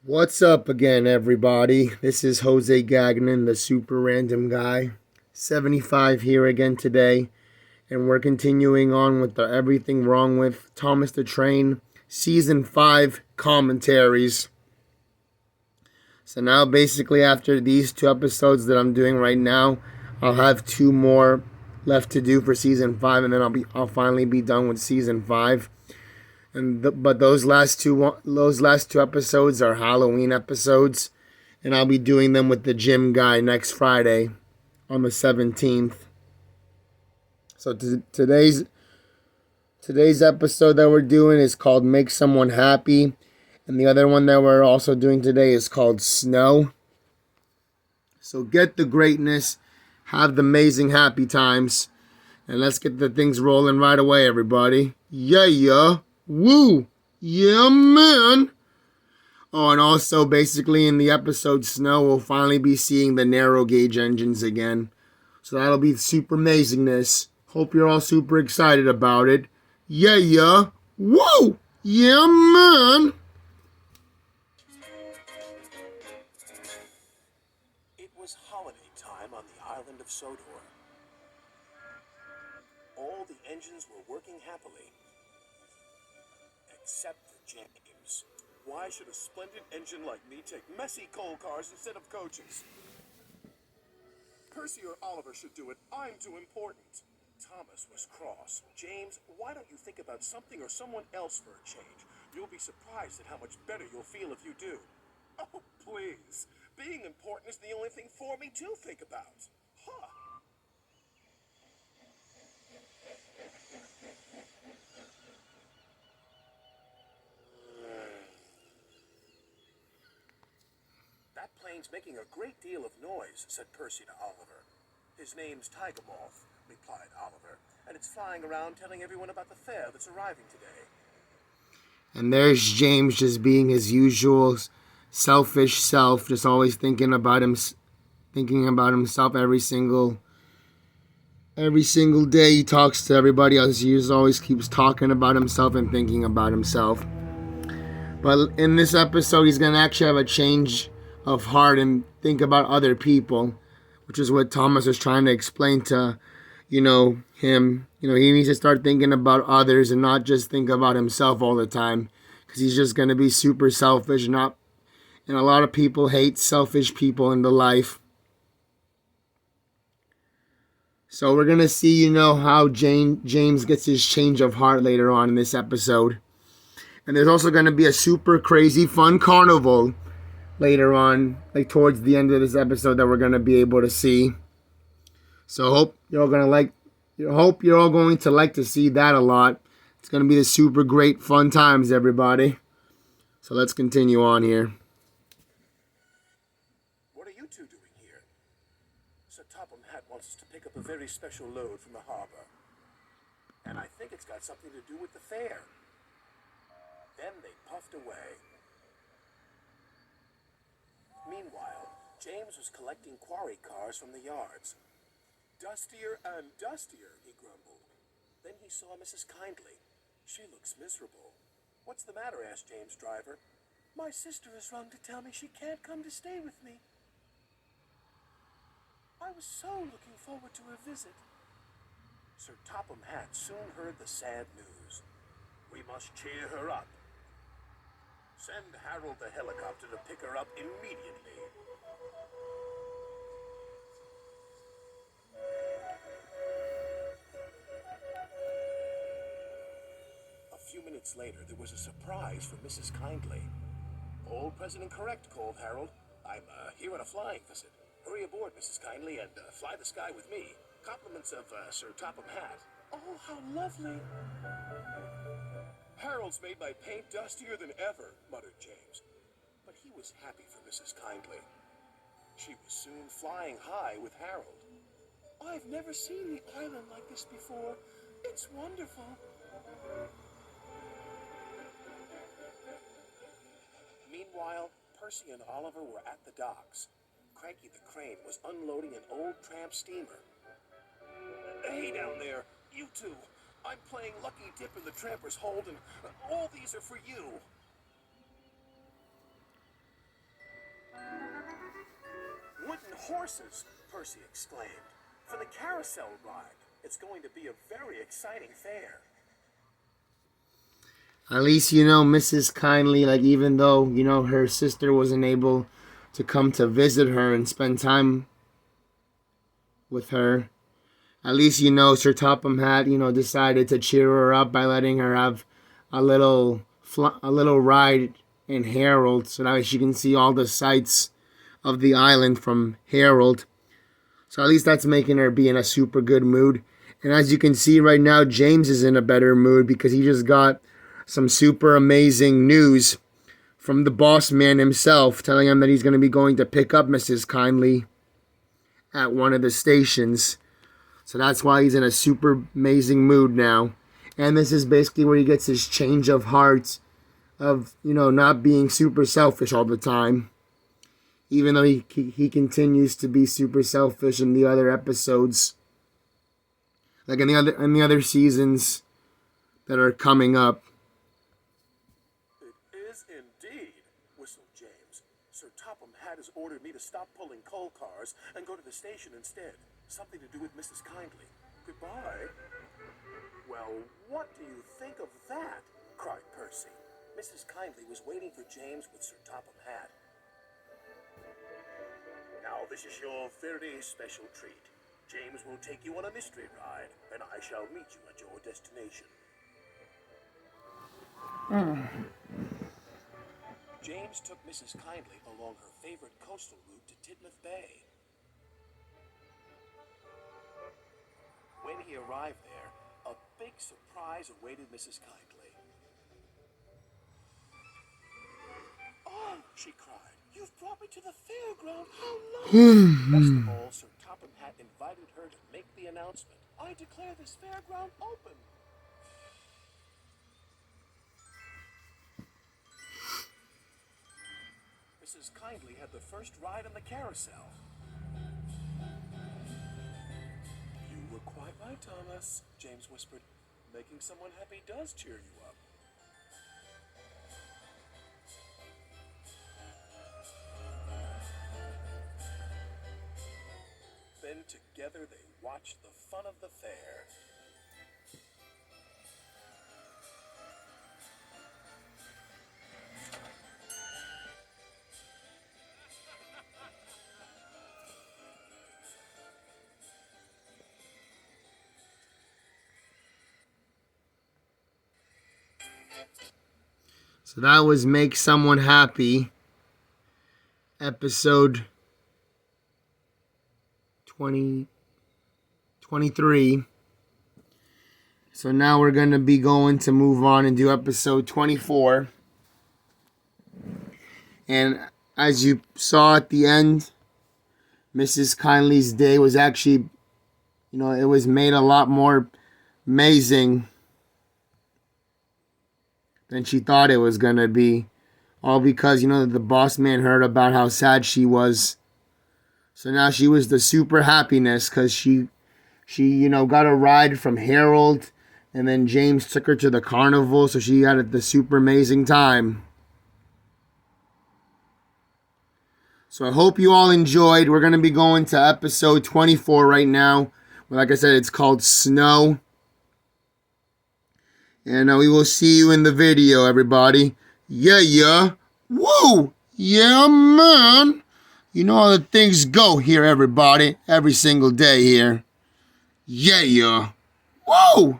What's up again, everybody? This is Jose Gagnon, the super random guy. 75 here again today, and we're continuing on with the Everything Wrong with Thomas the Train Season 5 commentaries. So now, basically, after these two episodes that I'm doing right now, I'll have two more left to do for Season 5, and then I'll finally be done with Season 5. But those last two episodes are Halloween episodes, and I'll be doing them with the gym guy next Friday on the 17th. So today's episode that we're doing is called Make Someone Happy, and the other one that we're also doing today is called Snow. So get the greatness, have the amazing happy times, and let's get the things rolling right away, everybody. Yeah, yeah. Woo! Yeah, man! Oh, and also, basically, in the episode Snow, we'll finally be seeing the narrow gauge engines again. So that'll be super amazingness. Hope you're all super excited about it. Yeah, yeah. Woo! Yeah, man! It was holiday time on the island of Sodor. All the engines were working happily, except for James. Why should a splendid engine like me take messy coal cars instead of coaches? Percy or Oliver should do it. I'm too important. Thomas was cross. James, why don't you think about something or someone else for a change? You'll be surprised at how much better you'll feel if you do. Oh, please. Being important is the only thing for me to think about. Huh. That plane's making a great deal of noise, said Percy to Oliver. His name's Tiger Moth, replied Oliver, and it's flying around telling everyone about the fair that's arriving today. And there's James just being his usual selfish self, just always thinking about himself every single day. He talks to everybody else. He just always keeps talking about himself and thinking about himself. But in this episode, he's going to actually have a change of heart and think about other people, which is what Thomas was trying to explain to, him. He needs to start thinking about others and not just think about himself all the time, because he's just going to be super selfish. And a lot of people hate selfish people in the life. So we're going to see, how James gets his change of heart later on in this episode. And there's also going to be a super crazy fun carnival later on, like towards the end of this episode, that we're going to be able to see. So hope you're all going to like to see that a lot. It's going to be the super great fun times, everybody. So let's continue on here. What are you two doing here? Sir Topham Hatt wants us to pick up a very special load from the harbor. And I think it's got something to do with the fair. Then they puffed away. Meanwhile, James was collecting quarry cars from the yards. Dustier and dustier, he grumbled. Then he saw Mrs. Kindly. She looks miserable. What's the matter? Asked James' driver. My sister has rung to tell me she can't come to stay with me. I was so looking forward to her visit. Sir Topham Hatt soon heard the sad news. We must cheer her up. Send Harold the helicopter to pick her up immediately. A few minutes later, there was a surprise for Mrs. Kindly. Old President Correct, called Harold. I'm here on a flying visit. Hurry aboard, Mrs. Kindly, and fly the sky with me. Compliments of Sir Topham Hatt. Oh, how lovely. Harold's made my paint dustier than ever, muttered James. But he was happy for Mrs. Kindly. She was soon flying high with Harold. I've never seen the island like this before. It's wonderful. Meanwhile, Percy and Oliver were at the docks. Cranky the Crane was unloading an old tramp steamer. Hey down there, you two. I'm playing Lucky Dip in the Tramper's Hold, and all these are for you. horses, Percy exclaimed. For the carousel ride. It's going to be a very exciting fair. At least, Mrs. Kindly, like, even though, her sister wasn't able to come to visit her and spend time with her, at least, Sir Topham Hatt, decided to cheer her up by letting her have a little ride in Harold so that she can see all the sights of the island from Harold. So at least that's making her be in a super good mood. And as you can see right now, James is in a better mood because he just got some super amazing news from the boss man himself, telling him that he's going to be going to pick up Mrs. Kindly at one of the stations. So that's why he's in a super amazing mood now. And this is basically where he gets his change of heart of, not being super selfish all the time. Even though he continues to be super selfish in the other episodes. Like in the other seasons that are coming up. It is indeed, whistled James. Sir Topham Hatt has ordered me to stop pulling coal cars and go to the station instead. Something to do with Mrs. Kindly. Goodbye. Well, what do you think of that? Cried Percy. Mrs. Kindly was waiting for James with Sir Topham Hatt. Now this is your very special treat. James will take you on a mystery ride, and I shall meet you at your destination. James took Mrs. Kindly along her favorite coastal route to Titmouth Bay. When he arrived there, a big surprise awaited Mrs. Kindly. "Oh," she cried, "you've brought me to the fairground. How lovely!" Best of all, Sir Topham Hatt invited her to make the announcement. "I declare this fairground open." Mrs. Kindly had the first ride on the carousel. "You were quite right, Thomas," James whispered. "Making someone happy does cheer you up." Then together they watched the fun of the fair. So that was Make Someone Happy, episode 23. So now we're going to be going to move on and do episode 24. And as you saw at the end, Mrs. Kindly's day was actually, it was made a lot more amazing than she thought it was going to be. All because, the boss man heard about how sad she was. So now she was the super happiness because she got a ride from Harold. And then James took her to the carnival. So she had the super amazing time. So I hope you all enjoyed. We're going to be going to episode 24 right now. Like I said, it's called Snow. And we will see you in the video, everybody. Yeah. Woo! Yeah, man. You know how the things go here, everybody. Every single day here. Yeah. Woo!